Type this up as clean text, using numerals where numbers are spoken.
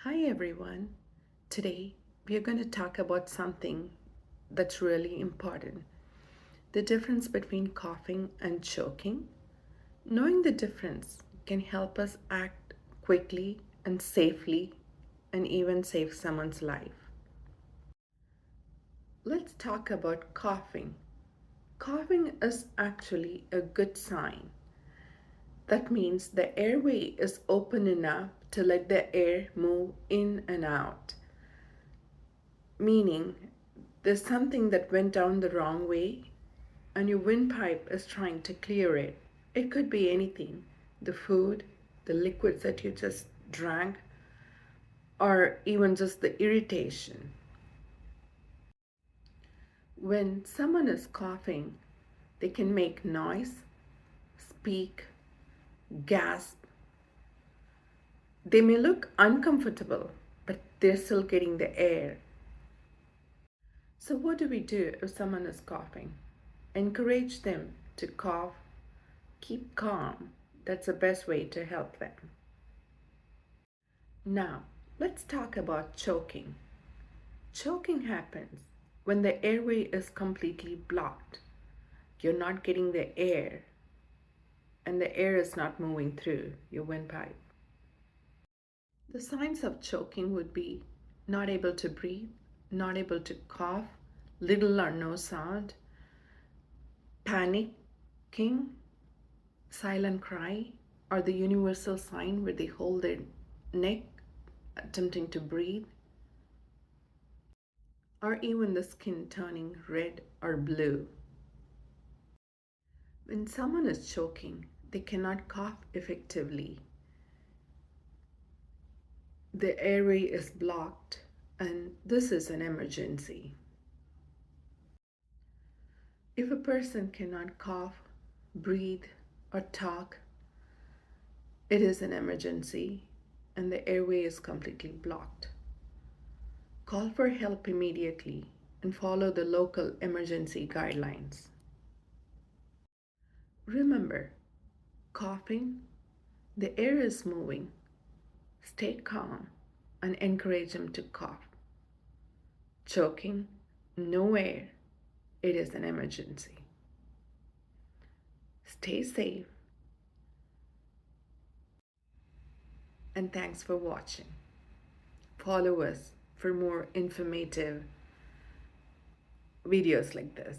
Hi everyone. Today we are going to talk about something that's really important, the difference between coughing and choking. Knowing the difference can help us act quickly and safely and even save someone's life. Let's talk about coughing. Coughing is actually a good sign. That means the airway is open enough to let the air move in and out, meaning there's something that went down the wrong way and your windpipe is trying to clear it. It could be anything, the food, the liquids that you just drank, or even just the irritation. When someone is coughing, they can make noise, speak, gasp. They may look uncomfortable, but they're still getting the air. So, what do we do if someone is coughing? Encourage them to cough, keep calm. That's the best way to help them. Now, let's talk about choking. Choking happens when the airway is completely blocked. You're not getting the air, and the air is not moving through your windpipe. The signs of choking would be not able to breathe, not able to cough, little or no sound, panicking, silent cry, or the universal sign where they hold their neck, attempting to breathe, or even the skin turning red or blue. When someone is choking, they cannot cough effectively. The airway is blocked, and this is an emergency. If a person cannot cough, breathe, or talk, it is an emergency, and the airway is completely blocked. Call for help immediately and follow the local emergency guidelines. Remember, coughing, the air is moving. Stay calm and encourage them to cough. Choking, no air, it is an emergency. Stay safe and thanks for watching. Follow us for more informative videos like this.